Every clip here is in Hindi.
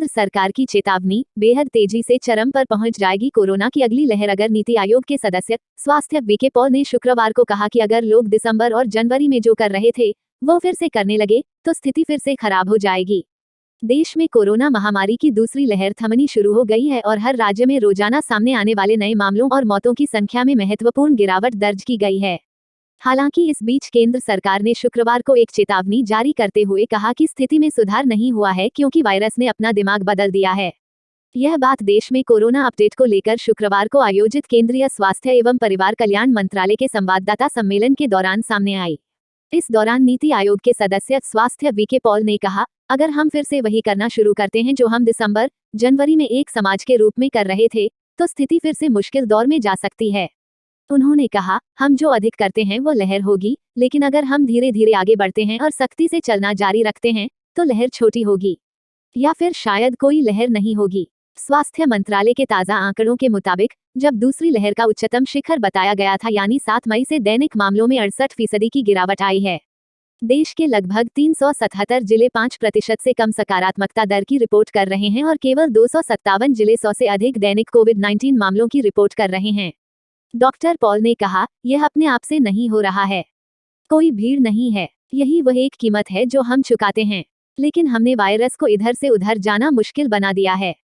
सरकार की चेतावनी, बेहद तेजी से चरम पर पहुंच जाएगी कोरोना की अगली लहर। अगर नीति आयोग के सदस्य स्वास्थ्य वीके पॉल ने शुक्रवार को कहा कि अगर लोग दिसंबर और जनवरी में जो कर रहे थे वो फिर से करने लगे तो स्थिति फिर से खराब हो जाएगी। देश में कोरोना महामारी की दूसरी लहर थमनी शुरू हो गई है और हर राज्य में रोजाना सामने आने वाले नए मामलों और मौतों की संख्या में महत्वपूर्ण गिरावट दर्ज की गई है। हालांकि इस बीच केंद्र सरकार ने शुक्रवार को एक चेतावनी जारी करते हुए कहा कि स्थिति में सुधार नहीं हुआ है क्योंकि वायरस ने अपना दिमाग बदल दिया है। यह बात देश में कोरोना अपडेट को लेकर शुक्रवार को आयोजित केंद्रीय स्वास्थ्य एवं परिवार कल्याण मंत्रालय के संवाददाता सम्मेलन के दौरान सामने आई। इस दौरान नीति आयोग के सदस्य स्वास्थ्य वीके पॉल ने कहा, अगर हम फिर से वही करना शुरू करते हैं जो हम दिसंबर, जनवरी में एक समाज के रूप में कर रहे थे, तो स्थिति फिर से मुश्किल दौर में जा सकती है। उन्होंने कहा, हम जो अधिक करते हैं वो लहर होगी, लेकिन अगर हम धीरे धीरे आगे बढ़ते हैं और सख्ती से चलना जारी रखते हैं तो लहर छोटी होगी या फिर शायद कोई लहर नहीं होगी। स्वास्थ्य मंत्रालय के ताज़ा आंकड़ों के मुताबिक जब दूसरी लहर का उच्चतम शिखर बताया गया था यानी 7 मई से दैनिक मामलों में 68% की गिरावट आई है। देश के लगभग 377 जिले 5% से कम सकारात्मकता दर की रिपोर्ट कर रहे हैं और केवल 257 जिले 100 से अधिक दैनिक कोविड-19 मामलों की रिपोर्ट कर रहे हैं। डॉक्टर पॉल ने कहा, यह अपने आप से नहीं हो रहा है, कोई भीड़ नहीं है, यही वह एक कीमत है जो हम चुकाते हैं। लेकिन हमने वायरस को इधर से उधर जाना मुश्किल बना दिया है।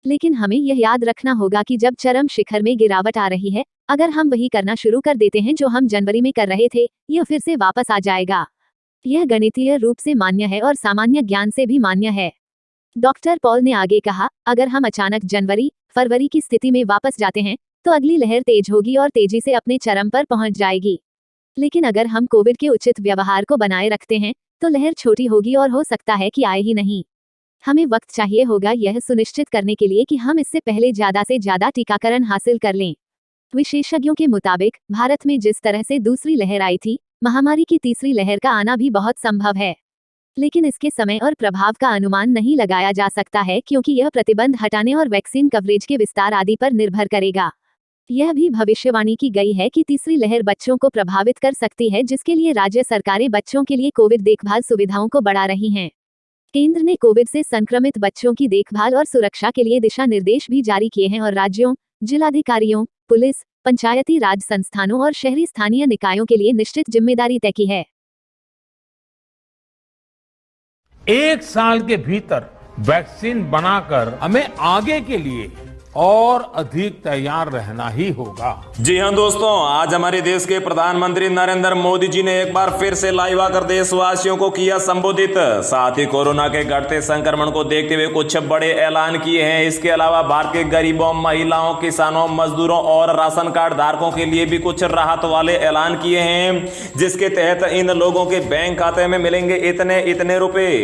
लेकिन हमें यह याद रखना होगा कि जब चरम शिखर में गिरावट आ रही है, अगर हम वही करना शुरू कर देते हैं जो हम जनवरी में कर रहे थे, यह फिर से वापस आ जाएगा। यह गणितीय रूप से मान्य है और सामान्य ज्ञान से भी मान्य है। डॉक्टर पॉल ने आगे कहा, अगर हम अचानक जनवरी, फरवरी की स्थिति में वापस जाते हैं तो अगली लहर तेज होगी और तेजी से अपने चरम पर पहुंच जाएगी। लेकिन अगर हम कोविड के उचित व्यवहार को बनाए रखते हैं तो लहर छोटी होगी और हो सकता है कि आए ही नहीं। हमें वक्त चाहिए होगा यह सुनिश्चित करने के लिए कि हम इससे पहले ज्यादा से ज्यादा टीकाकरण हासिल कर लें। विशेषज्ञों के मुताबिक भारत में जिस तरह से दूसरी लहर आई थी, महामारी की तीसरी लहर का आना भी बहुत संभव है। लेकिन इसके समय और प्रभाव का अनुमान नहीं लगाया जा सकता है क्योंकि यह प्रतिबंध हटाने और वैक्सीन कवरेज के विस्तार आदि पर निर्भर करेगा। यह भी भविष्यवाणी की गई है कि तीसरी लहर बच्चों को प्रभावित कर सकती है, जिसके लिए राज्य सरकारें बच्चों के लिए कोविड देखभाल सुविधाओं को बढ़ा रही हैं। केंद्र ने कोविड से संक्रमित बच्चों की देखभाल और सुरक्षा के लिए दिशा निर्देश भी जारी किए हैं और राज्यों, जिलाधिकारियों, पुलिस, पंचायती राज संस्थानों और शहरी स्थानीय निकायों के लिए निश्चित जिम्मेदारी तय की है। 1 साल के भीतर वैक्सीन बनाकर हमें आगे के लिए और अधिक तैयार रहना ही होगा। जी हां दोस्तों, आज हमारे देश के प्रधानमंत्री नरेंद्र मोदी जी ने एक बार फिर से लाइव आकर देशवासियों को किया संबोधित। साथ ही कोरोना के घटते संक्रमण को देखते हुए कुछ बड़े ऐलान किए हैं। इसके अलावा भारत के गरीबों, महिलाओं, किसानों, मजदूरों और राशन कार्ड धारकों के लिए भी कुछ राहत वाले ऐलान किए हैं, जिसके तहत इन लोगों के बैंक खाते में मिलेंगे इतने इतने रुपए।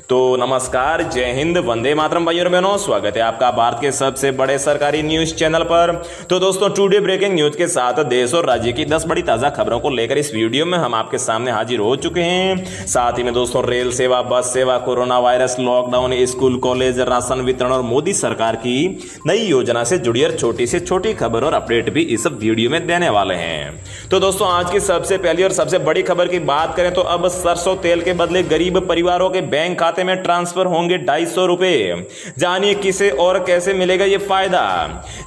तो नमस्कार, जय हिंद, वंदे मातरम भाइयों और बहनों, स्वागत है आपका भारत के सबसे बड़े सरकारी न्यूज चैनल पर। तो दोस्तों, टुडे ब्रेकिंग न्यूज के साथ देश और राज्य की 10 बड़ी ताजा खबरों को लेकर इस वीडियो में हम आपके सामने हाजिर हो चुके हैं। साथ ही में दोस्तों, रेल सेवा, बस सेवा, corona virus, lockdown, school college, ration वितरण और मोदी सरकार की नई योजना से जुड़ी और छोटी से छोटी खबर और अपडेट भी इस वीडियो में देने वाले हैं। तो दोस्तों, आज की सबसे पहली और सबसे बड़ी खबर की बात करें तो अब सरसों तेल के बदले गरीब परिवारों के बैंक खाते में ट्रांसफर होंगे 250 रुपए। जानिए किसे और कैसे मिलेगा ये फायदा।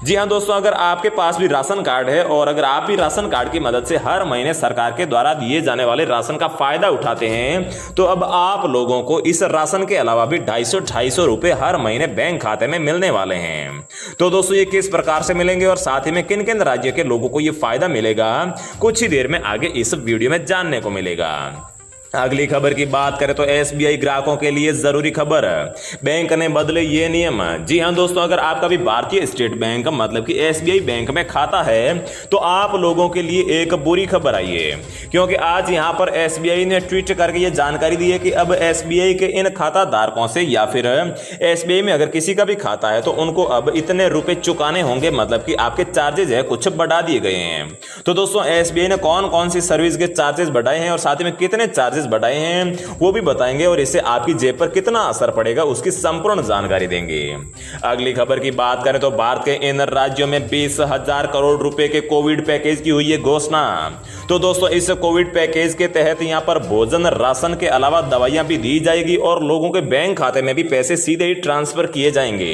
जी हां दोस्तों, अगर आपके पास भी राशन कार्ड है और अगर आप भी राशन कार्ड की मदद से हर महीने सरकार के द्वारा दिए जाने वाले राशन का फायदा उठाते हैं तो अब आप लोगों को इस राशन के अलावा भी 250 रुपए हर महीने बैंक खाते में मिलने वाले हैं। तो दोस्तों, ये किस प्रकार से मिलेंगे और साथ ही में किन किन राज्य के लोगों को ये फायदा मिलेगा, कुछ ही देर में आगे इस वीडियो में जानने को मिलेगा। अगली खबर की बात करें तो एसबीआई ग्राहकों के लिए जरूरी खबर, बैंक ने बदले ये नियम। जी हां दोस्तों, अगर आपका भी भारतीय स्टेट बैंक मतलब कि एसबीआई बैंक में खाता है तो आप लोगों के लिए एक बुरी खबर आई है, क्योंकि आज यहां पर एसबीआई ने ट्वीट करके ये जानकारी दी है कि अब एसबीआई के इन खाता धारकों से या फिर एसबीआई में अगर किसी का भी खाता है तो उनको अब इतने रुपए चुकाने होंगे, मतलब कि आपके चार्जेज है कुछ बढ़ा दिए गए हैं। तो दोस्तों, एसबीआई ने कौन कौन सी सर्विस के चार्जेस बढ़ाए हैं और साथ ही में कितने चार्जेस चार्जेस बढ़ाए हैं वो भी बताएंगे और इससे आपकी जेब पर कितना असर पड़ेगा उसकी संपूर्ण जानकारी देंगे। अगली खबर की बात करें तो भारत के इन राज्यों में 20,000 करोड़ रुपए के कोविड पैकेज की हुई है घोषणा। तो दोस्तों इस कोविड पैकेज के तहत यहां पर भोजन राशन के अलावा दवाइयां भी दी जाएगी और लोगों के बैंक खाते में भी पैसे सीधे ही ट्रांसफर किए जाएंगे।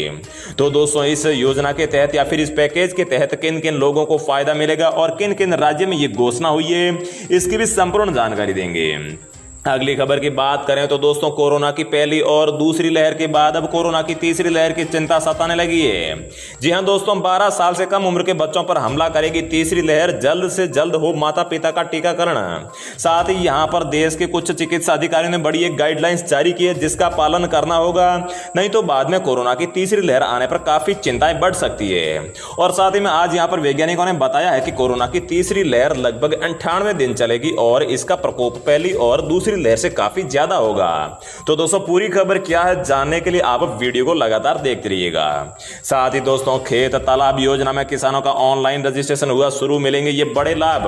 तो दोस्तों इस योजना के तहत या फिर इस पैकेज के तहत किन किन लोगों को फायदा मिलेगा और किन किन राज्य में यह घोषणा हुई है इसकी भी संपूर्ण जानकारी देंगे। अगली खबर की बात करें तो दोस्तों कोरोना की पहली और दूसरी लहर के बाद अब कोरोना की तीसरी लहर की चिंता सताने लगी है। जी हां दोस्तों 12 साल से कम उम्र के बच्चों पर हमला करेगी तीसरी लहर, जल्द से जल्द हो माता पिता का टीकाकरण। साथ ही यहां पर देश के कुछ चिकित्सा अधिकारियों ने बड़ी एक गाइडलाइंस जारी की है जिसका पालन करना होगा, नहीं तो बाद में कोरोना की तीसरी लहर आने पर काफी चिंताएं बढ़ सकती है। और साथ ही में आज यहां पर वैज्ञानिकों ने बताया है कि कोरोना की तीसरी लहर लगभग 98 दिन चलेगी और इसका प्रकोप पहली और दूसरी लहर से काफी ज्यादा होगा। तो दोस्तों पूरी खबर क्या है जानने के लिए आप वीडियो को लगातार देखते रहिएगा। साथ ही दोस्तों खेत तालाब योजना में किसानों का ऑनलाइन रजिस्ट्रेशन हुआ शुरू, मिलेंगे ये बड़े लाभ।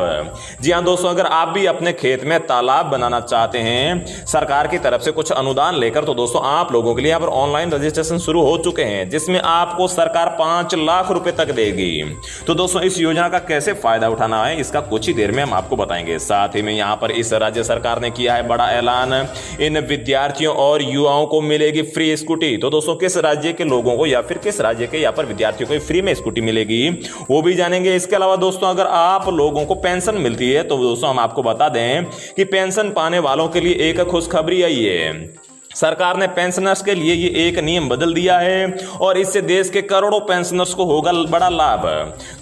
जी हां दोस्तों अगर आप भी अपने खेत में तालाब बनाना चाहते हैं सरकार की तरफ से कुछ अनुदान लेकर, तो दोस्तों आप लोगों के लिए यहाँ पर ऑनलाइन रजिस्ट्रेशन शुरू हो चुके हैं जिसमें आपको सरकार 5 लाख रुपए तक देगी। तो दोस्तों इस योजना का कैसे फायदा उठाना है इसका कुछ ही देर में हम आपको बताएंगे। साथ ही में यहाँ पर इस राज्य सरकार ने किया है बड़ा ऐलान, इन विद्यार्थियों और युवाओं को मिलेगी फ्री स्कूटी। तो दोस्तों किस राज्य के लोगों को या फिर किस राज्य के यहाँ पर विद्यार्थियों को फ्री में स्कूटी मिलेगी वो भी जानेंगे। इसके अलावा दोस्तों अगर आप लोगों को पेंशन मिलती है तो दोस्तों हम आपको बता दें कि पेंशन पाने वालों के लिए एक खुशखबरी आई है। सरकार ने पेंशनर्स के लिए ये एक नियम बदल दिया है और इससे देश के करोड़ों पेंशनर्स को होगा बड़ा लाभ।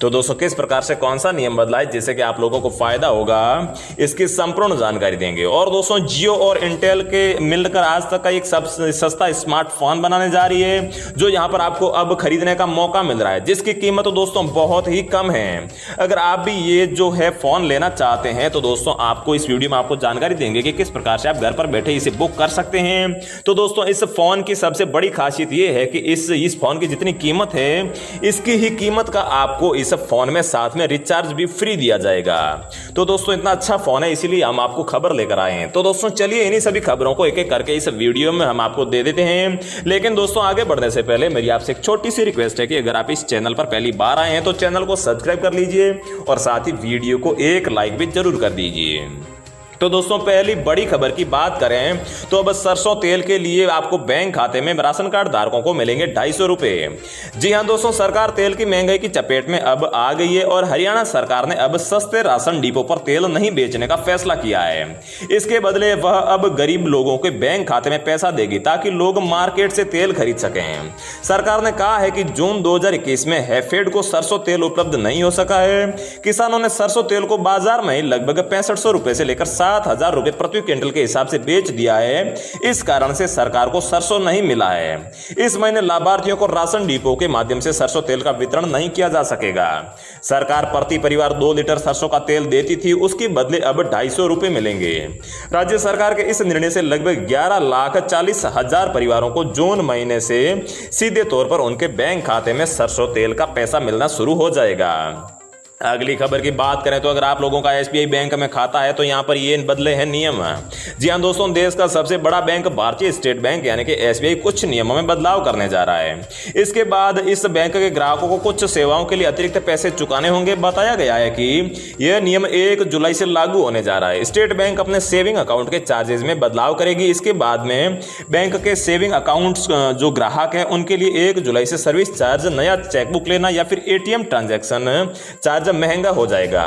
तो दोस्तों किस प्रकार से कौन सा नियम बदला है जिससे कि आप लोगों को फायदा होगा इसकी संपूर्ण जानकारी देंगे। और दोस्तों जियो और इंटेल के मिलकर आज तक का एक सबसे सस्ता स्मार्टफोन बनाने जा रही है जो यहां पर आपको अब खरीदने का मौका मिल रहा है जिसकी कीमत तो दोस्तों बहुत ही कम है। अगर आप भी ये जो है फोन लेना चाहते हैं तो दोस्तों आपको इस वीडियो में आपको जानकारी देंगे कि किस प्रकार से आप घर पर बैठे इसे बुक कर सकते हैं। तो दोस्तों इस फोन की सबसे बड़ी खासियत यह है कि इस फोन की जितनी कीमत है इसकी ही कीमत का आपको इस फोन में साथ में रिचार्ज भी फ्री दिया जाएगा। तो दोस्तों इतना अच्छा फोन है इसीलिए हम आपको खबर लेकर आए हैं। तो दोस्तों चलिए इन्हीं सभी खबरों को एक एक करके इस वीडियो में हम आपको दे देते हैं। लेकिन दोस्तों आगे बढ़ने से पहले मेरी आपसे एक छोटी सी रिक्वेस्ट है कि अगर आप इस चैनल पर पहली बार आए हैं तो चैनल को सब्सक्राइब कर लीजिए और साथ ही वीडियो को एक लाइक भी जरूर कर दीजिए। तो दोस्तों पहली बड़ी खबर की बात करें तो अब सरसों तेल के लिए आपको बैंक खाते में राशन कार्ड धारकों को मिलेंगे 250 रुपए। जी हां दोस्तों सरकार तेल की महंगाई की चपेट में अब आ गई है और हरियाणा सरकार ने अब सस्ते राशन डिपो पर तेल नहीं बेचने का फैसला किया है। इसके बदले वह अब गरीब लोगों के बैंक खाते में पैसा देगी ताकि लोग मार्केट से तेल खरीद सकें। सरकार ने कहा है कि जून 2021 में हैफेड को सरसों तेल उपलब्ध नहीं हो सका है। किसानों ने सरसों तेल को बाजार में लगभग 6500 रुपए से लेकर 7,000 रुपए प्रति क्विंटल के हिसाब से बेच दिया है। इस कारण से सरकार को सरसों नहीं मिला है। इस महीने लाभार्थियों को राशन डिपो के माध्यम से सरसों तेल का वितरण नहीं किया जा सकेगा। सरकार प्रति परिवार 2 लीटर सरसों का तेल देती थी, उसके बदले अब 250 रुपए मिलेंगे। राज्य सरकार के इस निर्णय से लगभग 11,40,000 परिवारों को जून महीने से सीधे तौर पर उनके बैंक खाते में सरसों तेल का पैसा मिलना शुरू हो जाएगा। अगली खबर की बात करें तो अगर आप लोगों का एसबीआई बैंक में खाता है तो यहां पर ये बदले हैं नियम। जी हां दोस्तों देश का सबसे बड़ा बैंक भारतीय स्टेट बैंक यानी कि एसबीआई कुछ नियमों में बदलाव करने जा रहा है। इसके बाद इस बैंक के ग्राहकों को कुछ सेवाओं के लिए अतिरिक्त पैसे चुकाने होंगे। बताया गया है कि यह नियम 1 जुलाई से लागू होने जा रहा है। स्टेट बैंक अपने सेविंग अकाउंट के चार्जेस में बदलाव करेगी। इसके बाद में बैंक के सेविंग अकाउंट जो ग्राहक है उनके लिए 1 जुलाई से सर्विस चार्ज, नया चेकबुक लेना या फिर एटीएम ट्रांजैक्शन चार्ज महंगा हो जाएगा।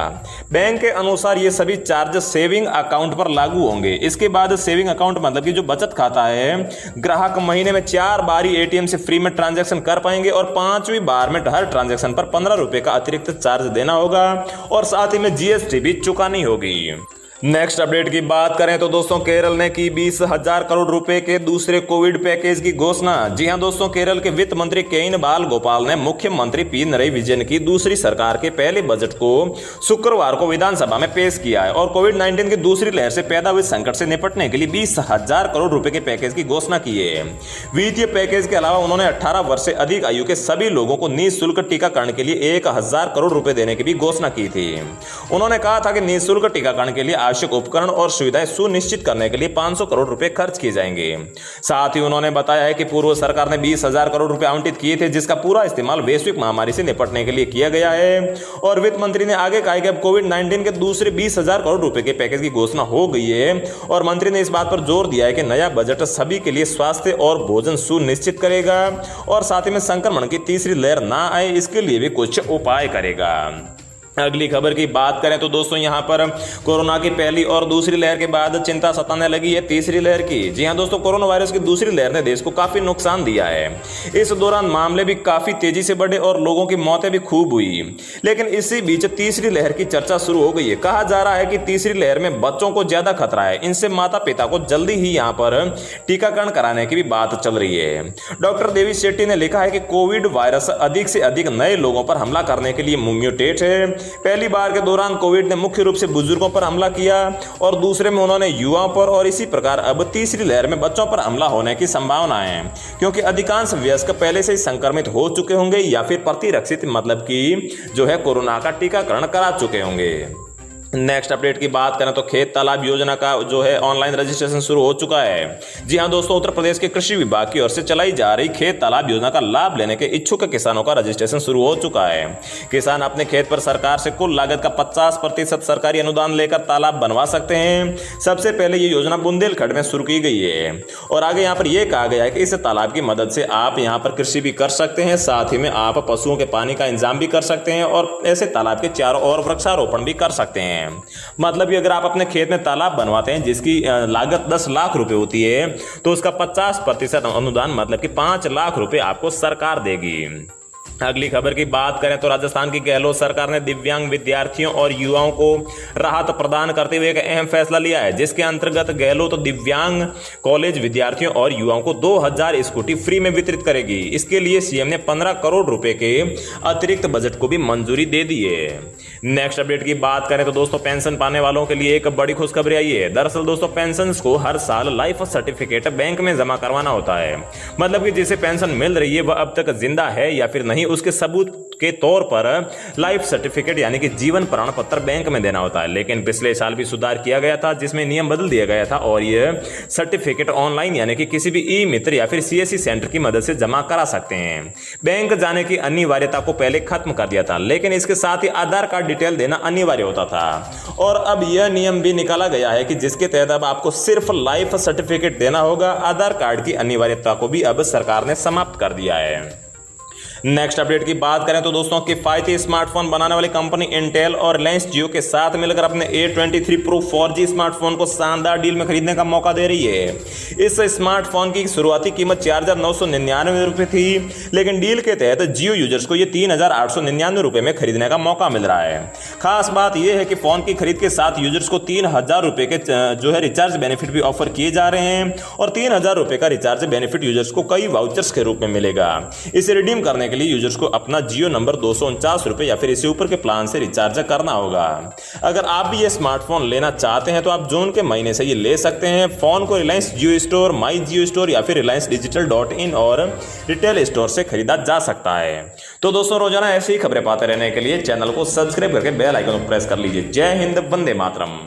बैंक के अनुसार ये सभी चार्ज सेविंग अकाउंट पर लागू होंगे। इसके बाद सेविंग अकाउंट मतलब कि जो बचत खाता है, ग्राहक महीने में 4 बार एटीएम से फ्री में ट्रांजैक्शन कर पाएंगे और 5वीं बार में हर ट्रांजैक्शन पर 15 रुपए का अतिरिक्त चार्ज देना होगा और साथ ही में जीएसटी भी चुकानी होगी। नेक्स्ट अपडेट की बात करें तो दोस्तों केरल ने की 20,000 करोड़ रुपए के दूसरे कोविड पैकेज की घोषणा। जी हां दोस्तों केरल के वित्त मंत्री केन बालगोपाल ने मुख्यमंत्री पिनरई विजयन की दूसरी सरकार के पहले बजट को शुक्रवार को विधानसभा में पेश किया है और कोविड-19 की दूसरी लहर से पैदा हुए संकट से निपटने के लिए 20,000 करोड़ रुपए के पैकेज की घोषणा की है। वित्तीय पैकेज के अलावा उन्होंने 18 वर्ष से अधिक आयु के सभी लोगों को निःशुल्क टीकाकरण के लिए 1,000 करोड़ रुपए देने की भी घोषणा की थी। उन्होंने कहा था कि निःशुल्क टीकाकरण के लिए आवश्यक उपकरण और सुविधाएं सुनिश्चित करने के लिए 500 करोड़ रुपए खर्च किए जाएंगे। साथ ही उन्होंने बताया है कि पूर्व सरकार ने 20,000 करोड़ रुपए आवंटित किए थे, जिसका पूरा इस्तेमाल वैश्विक महामारी से निपटने के लिए किया गया है। और वित्त मंत्री ने आगे कहा कि अब कोविड-19 के दूसरे 20,000 करोड़ रुपए के पैकेज की घोषणा हो गई है। और मंत्री ने इस बात पर जोर दिया है कि नया बजट सभी के लिए स्वास्थ्य और भोजन सुनिश्चित करेगा और साथ ही में संक्रमण की तीसरी लहर ना आए, इसके लिए भी कुछ उपाय करेगा। अगली खबर की बात करें तो दोस्तों यहां पर कोरोना की पहली और दूसरी लहर के बाद चिंता सताने लगी है तीसरी लहर की। जी हां दोस्तों, कोरोना वायरस की दूसरी लहर ने देश को काफी नुकसान दिया है। इस दौरान मामले भी काफी तेजी से बढ़े और लोगों की मौतें भी खूब हुई। लेकिन इसी बीच तीसरी लहर की चर्चा शुरू हो गई है। कहा जा रहा है कि तीसरी लहर में बच्चों को ज्यादा खतरा है। इनसे माता पिता को जल्दी ही यहां पर टीकाकरण कराने की भी बात चल रही है। डॉक्टर देवी शेट्टी ने लिखा है कि कोविड वायरस अधिक से अधिक नए लोगों पर हमला करने के लिए म्यूटेट है। पहली बार के दौरान कोविड ने मुख्य रूप से बुजुर्गों पर हमला किया और दूसरे में उन्होंने युवाओं पर, और इसी प्रकार अब तीसरी लहर में बच्चों पर हमला होने की संभावना है, क्योंकि अधिकांश वयस्क पहले से ही संक्रमित हो चुके होंगे या फिर प्रतिरक्षित मतलब कि जो है कोरोना का टीकाकरण करा चुके होंगे। नेक्स्ट अपडेट की बात करें तो खेत तालाब योजना का जो है ऑनलाइन रजिस्ट्रेशन शुरू हो चुका है। जी हां दोस्तों, उत्तर प्रदेश के कृषि विभाग की ओर से चलाई जा रही खेत तालाब योजना का लाभ लेने के इच्छुक किसानों का रजिस्ट्रेशन शुरू हो चुका है। किसान अपने खेत पर सरकार से कुल लागत का 50% सरकारी अनुदान लेकर तालाब बनवा सकते हैं। सबसे पहले ये योजना बुंदेलखंड में शुरू की गई है और आगे यहाँ पर यह कहा गया है कि इस तालाब की मदद से आप यहाँ पर कृषि भी कर सकते हैं, साथ ही में आप पशुओं के पानी का इंतजाम भी कर सकते हैं और ऐसे तालाब के चारों ओर वृक्षारोपण भी कर सकते हैं। मतलब कि अगर आप अपने खेत में तालाब बनवाते हैं जिसकी लागत 10 लाख रुपए होती है, तो उसका 50% अनुदान मतलब कि 5 लाख रुपए आपको सरकार देगी। अगली खबर की बात करें तो राजस्थान की गहलोत सरकार ने दिव्यांग विद्यार्थियों और युवाओं को राहत प्रदान करते हुए एक अहम फैसला लिया है, जिसके अंतर्गत गहलोत दिव्यांग कॉलेज विद्यार्थियों और युवाओं को 2000 स्कूटी फ्री में वितरित करेगी। इसके लिए सीएम ने 15 करोड़ रुपए के अतिरिक्त बजट को भी मंजूरी दे दी है। नेक्स्ट अपडेट की बात करें तो दोस्तों पेंशन पाने वालों के लिए एक बड़ी खुशखबरी आई है। दरअसल दोस्तों पेंशन को हर साल लाइफ सर्टिफिकेट बैंक में जमा करवाना होता है। मतलब कि जिसे पेंशन मिल रही है वह अब तक जिंदा है या फिर नहीं, उसके सबूत के तौर पर लाइफ सर्टिफिकेट यानी कि जीवन प्रमाण पत्र बैंक में देना होता है। लेकिन पिछले साल भी सुधार किया गया था जिसमें नियम बदल दिया गया था और यह सर्टिफिकेट ऑनलाइन यानी कि किसी भी ई मित्र या फिर सीएससी सेंटर की मदद से जमा करा सकते हैं। बैंक जाने की अनिवार्यता को पहले खत्म कर दिया था, लेकिन इसके साथ ही आधार कार्ड डिटेल देना अनिवार्य होता था और अब यह नियम भी निकाला गया है कि जिसके तहत अब आपको सिर्फ लाइफ सर्टिफिकेट देना होगा। आधार कार्ड की अनिवार्यता को भी अब सरकार ने समाप्त कर दिया है। नेक्स्ट अपडेट की बात करें तो दोस्तों किफायती स्मार्टफोन बनाने वाली कंपनी इंटेल और रिलायंस जियो के साथ मिलकर अपने A23 Pro 4G स्मार्टफोन को शानदार डील में खरीदने का मौका दे रही है। इस स्मार्टफोन की शुरुआती कीमत 4,999 रुपए थी, लेकिन डील के तहत जियो यूजर्स को यह 3,899 रुपए में खरीदने का मौका मिल रहा है। खास बात यह है कि फोन की खरीद के साथ यूजर्स को 3,000 रुपए के जो है रिचार्ज बेनिफिट भी ऑफर किए जा रहे हैं और 3,000 रुपए का रिचार्ज बेनिफिट यूजर्स को कई वाउचर्स के रूप में मिलेगा। इसे रिडीम करने के लिए यूजर्स को अपना जियो नंबर 249 रुपए या फिर इससे ऊपर के प्लान से रिचार्ज करना होगा। अगर आप भी ये स्मार्टफोन लेना चाहते हैं तो आप जून के महीने से ये ले सकते हैं। फोन को रिलायंस जियो स्टोर, माई जियो स्टोर या फिर reliancedigital.in और रिटेल स्टोर से खरीदा जा सकता है। तो दोस्तों रोजाना ऐसी ही खबरें पाते रहने के लिए चैनल को सब्सक्राइब करके बेल आइकन को प्रेस कर लीजिए। जय हिंद, वंदे मातरम।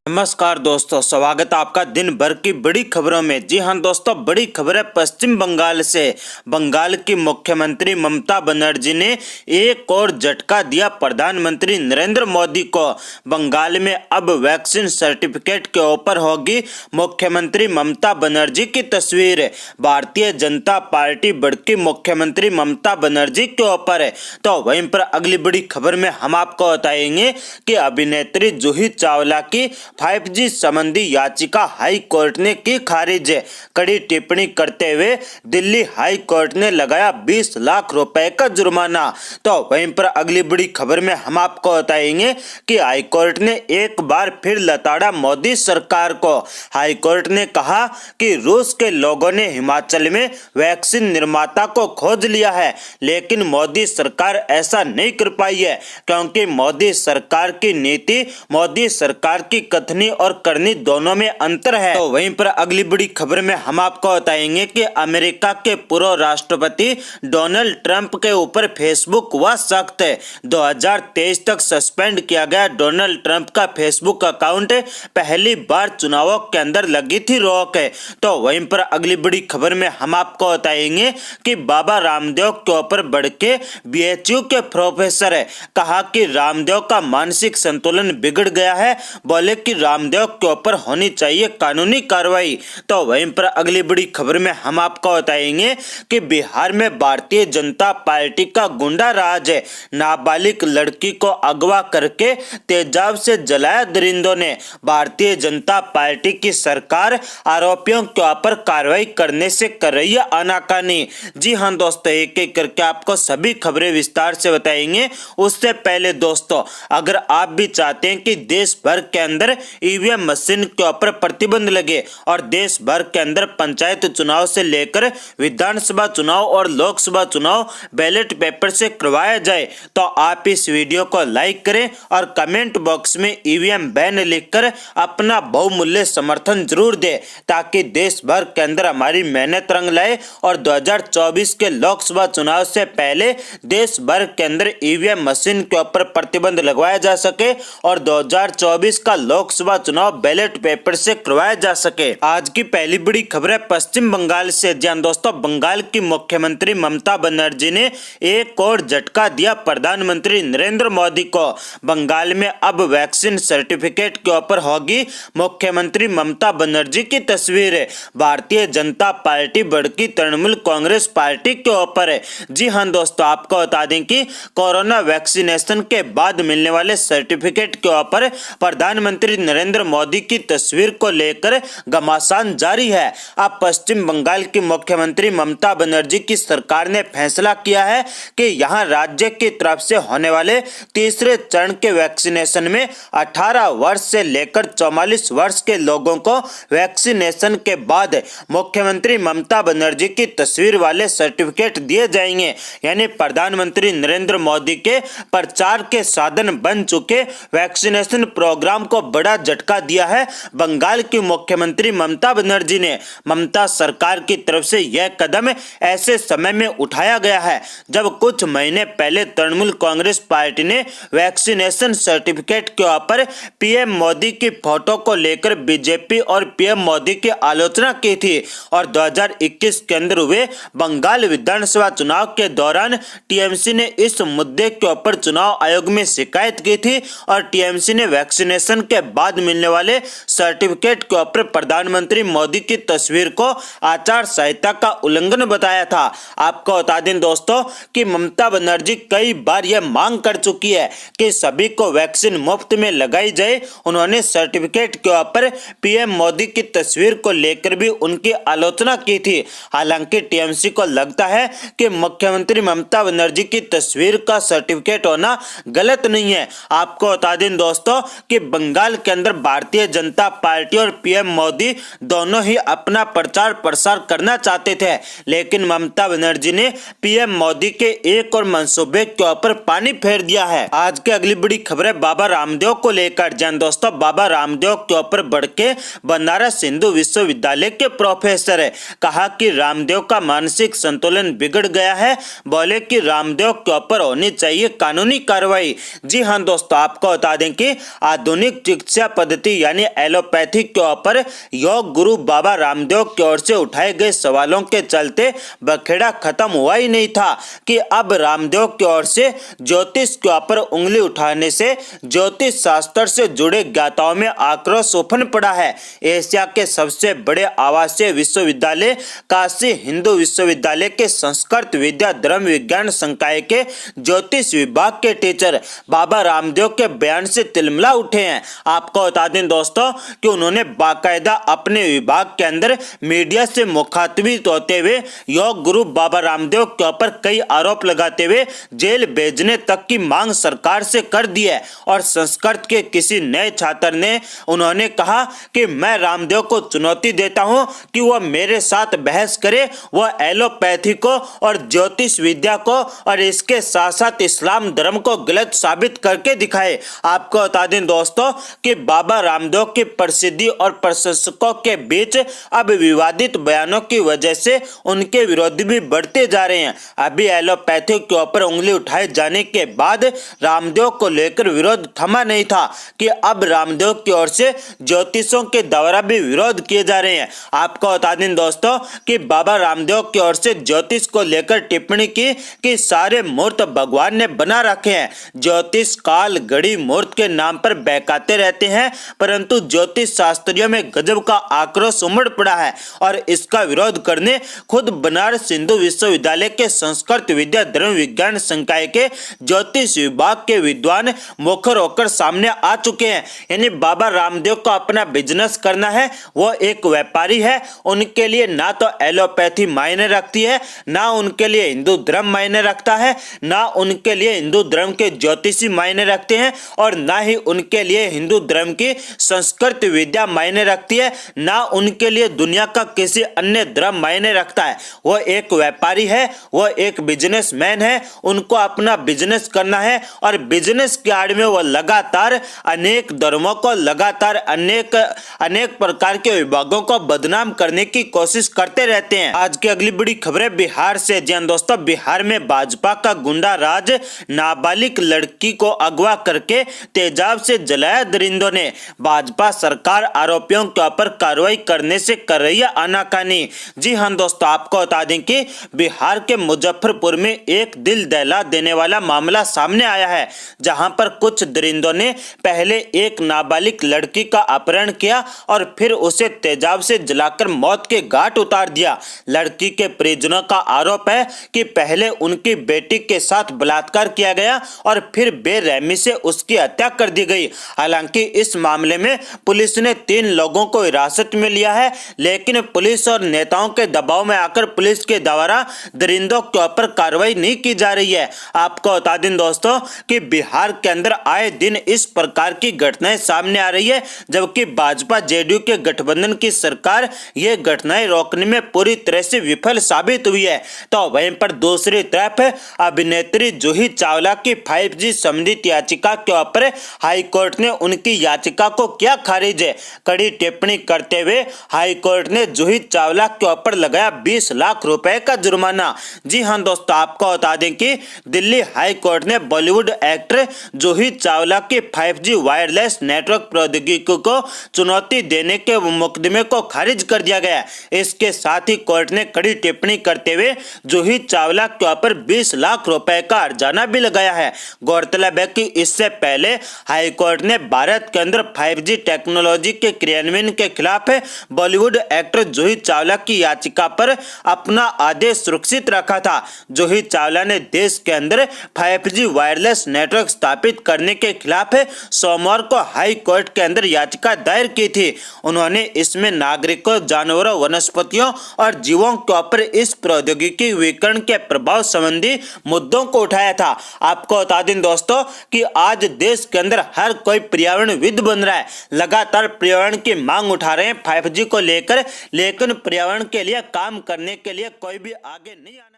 नमस्कार दोस्तों, स्वागत है आपका दिन भर की बड़ी खबरों में। जी हां दोस्तों, बड़ी खबर है पश्चिम बंगाल से। बंगाल की मुख्यमंत्री ममता बनर्जी ने एक और झटका दिया प्रधानमंत्री नरेंद्र मोदी को। बंगाल में अब वैक्सीन सर्टिफिकेट के ऊपर होगी मुख्यमंत्री ममता बनर्जी की तस्वीर। भारतीय जनता पार्टी भड़की मुख्यमंत्री ममता बनर्जी के ऊपर है। तो वहीं पर अगली बड़ी खबर में हम आपको बताएंगे कि अभिनेत्री जूही चावला की 5G संबंधी याचिका हाई कोर्ट ने की खारिज। कड़ी टिप्पणी करते हुए दिल्ली हाई कोर्ट ने लगाया 20 लाख रुपए का जुर्माना। तो वहीं पर अगली बड़ी खबर में हम आपको बताएंगे कि हाई कोर्ट ने एक बार फिर लताड़ा मोदी सरकार को। हाई कोर्ट ने कहा कि रूस के लोगों ने हिमाचल में वैक्सीन निर्माता को खोज लिया है, लेकिन मोदी सरकार ऐसा नहीं कर पाई है, क्योंकि मोदी सरकार की नीति, मोदी सरकार की कथनी कथनी और करनी दोनों में अंतर है। तो वहीं पर अगली बड़ी खबर में हम आपको बताएंगे कि अमेरिका के पूर्व राष्ट्रपति डोनाल्ड ट्रंप के ऊपर फेसबुक हुआ सख्त। 2023 तक सस्पेंड किया गया डोनाल्ड ट्रंप का फेसबुक अकाउंट, पहली बार चुनावों के अंदर लगी थी रोक। तो वहीं पर अगली बड़ी खबर में हम आपको बताएंगे कि बाबा रामदेव के ऊपर बढ़ के बीएचयू के प्रोफेसर कहा कि रामदेव का मानसिक संतुलन बिगड़ गया है, बोले कि रामदेव के ऊपर होनी चाहिए कानूनी कार्रवाई। तो वहीं पर अगली बड़ी खबर में हम आपको बताएंगे कि बिहार में भारतीय जनता पार्टी का गुंडा राज, नाबालिग लड़की को अगवा करके तेजाब से जलाया दरिंदों ने, भारतीय जनता पार्टी की सरकार आरोपियों के ऊपर कार्रवाई करने से कर रही है आनाकानी। जी हां दोस्तों, एक एक करके आपको सभी खबरें विस्तार से बताएंगे। उससे पहले दोस्तों, अगर आप भी चाहते हैं कि देश भर के अंदर ईवीएम मशीन के ऊपर प्रतिबंध लगे और देश भर के अंदर पंचायत चुनाव से लेकर विधानसभा चुनाव और लोकसभा चुनाव बैलेट पेपर से करवाया जाए, तो आप इस वीडियो को लाइक करें और कमेंट बॉक्स में ईवीएम बैन लिखकर अपना बहुमूल्य समर्थन जरूर दें, ताकि देश भर के अंदर हमारी मेहनत रंग लाए और 2024 के लोकसभा चुनाव से पहले देश भर के अंदर ईवीएम मशीन के ऊपर प्रतिबंध लगवाया जा सके और 2024 का लोकसभा चुनाव बैलेट पेपर से करवाया जा सके। आज की पहली बड़ी खबर है पश्चिम बंगाल से। जी दोस्तों, बंगाल की मुख्यमंत्री ममता बनर्जी ने एक और झटका दिया प्रधानमंत्री नरेंद्र मोदी को। बंगाल में अब वैक्सीन सर्टिफिकेट के ऊपर होगी मुख्यमंत्री ममता बनर्जी की तस्वीर। भारतीय जनता पार्टी बढ़की तृणमूल कांग्रेस पार्टी के ऊपर है। जी हां दोस्तों, आपको बता दें कि कोरोना वैक्सीनेशन के बाद मिलने वाले सर्टिफिकेट के ऊपर प्रधानमंत्री नरेंद्र मोदी की तस्वीर को लेकर घमासान जारी है। अब पश्चिम बंगाल की मुख्यमंत्री ममता बनर्जी की सरकार ने फैसला किया है कि यहां राज्य की तरफ से होने वाले तीसरे चरण के वैक्सीनेशन में 18 वर्ष से लेकर 44 वर्ष के लोगों को वैक्सीनेशन के बाद मुख्यमंत्री ममता बनर्जी की तस्वीर वाले सर्टिफिकेट दिए जाएंगे। यानी प्रधानमंत्री नरेंद्र मोदी के प्रचार के साधन बन चुके वैक्सीनेशन प्रोग्राम को बड़ा झटका दिया है बंगाल की मुख्यमंत्री ममता बनर्जी ने। ममता सरकार की तरफ से यह कदम ऐसे समय में उठाया गया है जब कुछ महीने पहले तृणमूल कांग्रेस पार्टी ने वैक्सीनेशन सर्टिफिकेट के ऊपर पीएम मोदी की फोटो को लेकर बीजेपी और पीएम मोदी की आलोचना की थी और 2021 के अंदर हुए बंगाल विधानसभा चुनाव के दौरान टीएमसी ने इस मुद्दे के ऊपर चुनाव आयोग में शिकायत की थी और टीएमसी ने वैक्सीनेशन के बाद मिलने वाले सर्टिफिकेट के ऊपर प्रधानमंत्री मोदी की तस्वीर को आचार संहिता का उल्लंघन बताया था। आपको बता दें दोस्तों कि ममता बनर्जी कई बार यह मांग कर चुकी है कि सभी को वैक्सीन मुफ्त में लगाई जाए। उन्होंने सर्टिफिकेट के ऊपर पीएम मोदी की तस्वीर को लेकर भी उनकी आलोचना की थी। हालांकि टीएमसी को लगता है कि मुख्यमंत्री ममता बनर्जी की तस्वीर का सर्टिफिकेट होना गलत नहीं है। आपको बता दें दोस्तों कि बंगाल के अंदर भारतीय जनता पार्टी और पीएम मोदी दोनों ही अपना प्रचार प्रसार करना चाहते थे, लेकिन ममता बनर्जी ने पीएम मोदी के एक और मंसूबे के ऊपर पानी फेर दिया है। आज की अगली बड़ी खबर है बाबा रामदेव को लेकर। जान दोस्तों, बाबा रामदेव के ऊपर बढ़ के बनारस हिंदू विश्वविद्यालय के प्रोफेसर है कहा कि रामदेव का मानसिक संतुलन बिगड़ गया है, बोले कि रामदेव के ऊपर होनी चाहिए कानूनी कार्रवाई। जी हां दोस्तों, आपको बता दें कि आधुनिक चिकित्सा पद्धति यानी एलोपैथी के ऊपर योग गुरु बाबा रामदेव की ओर से उठाए गए सवालों के चलते बखेड़ा खत्म हुआ ही नहीं था कि अब रामदेव की ओर से ज्योतिष के ऊपर उंगली उठाने से ज्योतिष शास्त्र से जुड़े ज्ञाताओं में आक्रोश उफन पड़ा है। एशिया के सबसे बड़े आवासीय विश्वविद्यालय काशी हिंदू विश्वविद्यालय के संस्कृत विद्या धर्म विज्ञान संकाय के ज्योतिष विभाग के टीचर बाबा रामदेव के बयान से तिलमिला उठे हैं। आपको बता दें दोस्तों कि उन्होंने बाकायदा अपने विभाग के अंदर मीडिया से मुखातिब होते हुए योग गुरु बाबा रामदेव के ऊपर कई आरोप लगाते हुए जेल भेजने तक की मांग सरकार से कर दी है। और संस्कृत के किसी नए छात्र ने उन्होंने कहा कि मैं रामदेव को चुनौती देता हूं कि वह मेरे साथ बहस करे, वह एलोपैथी को और ज्योतिष विद्या को और इसके साथ साथ इस्लाम धर्म को गलत साबित करके दिखाए। आपको बता दें दोस्तों कि कि बाबा रामदेव की प्रसिद्धि और प्रशंसकों के बीच अब विवादित बयानों की वजह से उनके विरोधी भी बढ़ते जा रहे हैं। अभी एलोपैथी के ऊपर उंगली उठाए जाने के बाद रामदेव को लेकर विरोध थमा नहीं था कि अब रामदेव की ओर से ज्योतिषों के द्वारा भी विरोध किए जा रहे हैं। आपको बता दें दोस्तों कि बाबा रामदेव की ओर से ज्योतिष को लेकर टिप्पणी की कि सारे मुहूर्त भगवान ने बना रखे हैं। ज्योतिष काल घड़ी मुहूर्त के नाम पर बहकाते रहते हैं, परंतु ज्योतिष शास्त्रियों में गजब का आक्रोश उमड़ पड़ा है और इसका विरोध करने खुद बनारस हिंदू विश्वविद्यालय के संस्कृत विद्या धर्म विज्ञान संकाय के ज्योतिष विभाग के विद्वान मुखर होकर सामने आ चुके हैं। यानी बाबा रामदेव को अपना बिजनेस करना है, वो एक व्यापारी है, उनके लिए ना तो एलोपैथी मायने रखती है, ना उनके लिए हिंदू धर्म मायने रखता है, ना उनके लिए हिंदू धर्म के ज्योतिषी मायने रखते हैं और ना ही उनके लिए हिंदू धर्म की संस्कृत विद्या मायने रखती है, ना उनके लिए दुनिया का किसी अन्य धर्म मायने रखता है। वो एक व्यापारी है, वो एक बिजनेसमैन है, उनको अपना बिजनेस करना है और बिजनेस के आड़ में वो लगातार अनेक धर्मों को, लगातार अनेक प्रकार के विभागों को बदनाम करने की कोशिश करते रहते हैं। आज की अगली बड़ी खबरें बिहार से। जी हां दोस्तों, बिहार में भाजपा का गुंडा राज नाबालिग लड़की को अगवा करके तेजाब से जलाया। दरिंदों ने भाजपा सरकार आरोपियों के ऊपर कार्रवाई करने से कर रही है आनाकानी। जी हां दोस्तों, आपको बता दें कि बिहार के मुजफ्फरपुर में एक दिल दहला देने वाला मामला सामने आया है, जहां पर कुछ दरिंदों ने पहले एक नाबालिग लड़की का अपहरण किया और फिर उसे तेजाब से जलाकर मौत के घाट उतार दिया। लड़की के परिजनों का आरोप है कि पहले उनकी बेटी के साथ बलात्कार किया गया और फिर बेरहमी से उसकी हत्या कर दी गई। हालांकि इस मामले में पुलिस ने 3 लोगों को हिरासत में लिया है, लेकिन पुलिस और नेताओं के दबाव में आकर पुलिस के द्वारा दरिंदों के ऊपर कार्रवाई नहीं की जा रही है। आपको बता दें दोस्तों कि बिहार के अंदर आए दिन इस प्रकार की घटनाएं सामने आ रही है, जबकि भाजपा जेडीयू के गठबंधन की सरकार ये घटनाएं रोकने में पूरी तरह से विफल साबित हुई है। तो वहीं पर दूसरी तरफ अभिनेत्री जूही चावला की 5G संबंधित याचिका के ऊपर हाईकोर्ट ने उनकी याचिका को किया खारिज। कड़ी टिप्पणी करते हुए हाईकोर्ट ने जूही चावला के ऊपर लगाया 20 लाख रुपए का जुर्माना। जी हां दोस्तों, आपको बता दें कि दिल्ली हाई कोर्ट ने बॉलीवुड एक्टर जूही चावला की 5G वायरलेस नेटवर्क प्रौद्योगिकी को चुनौती देने के मुकदमे को खारिज कर दिया गया। इसके साथ ही कोर्ट ने कड़ी टिप्पणी करते हुए जूही चावला के ऊपर 20 लाख रुपए का हर्जाना भी लगाया है। गौरतलब है कि इससे पहले हाई कोर्ट ने भारत के अंदर 5G टेक्नोलॉजी के क्रियान्वयन के खिलाफ बॉलीवुड एक्टर जूही चावला की याचिका पर अपना आदेश सुरक्षित रखा था। जूही चावला ने देश के अंदर 5G वायरलेस नेटवर्क स्थापित करने के खिलाफ सोमवार को हाई कोर्ट के अंदर याचिका दायर की थी। उन्होंने इसमें नागरिकों, जानवरों, वनस्पतियों और जीवों के ऊपर इस प्रौद्योगिकी विकिरण के प्रभाव संबंधी मुद्दों को उठाया था। आपको बता दें दोस्तों कि आज देश के अंदर हर कोई पर्यावरणविद बन रहा है, लगातार पर्यावरण की मांग उठा रहे हैं 5G को लेकर, लेकिन पर्यावरण के लिए काम करने के लिए कोई भी आगे नहीं आना।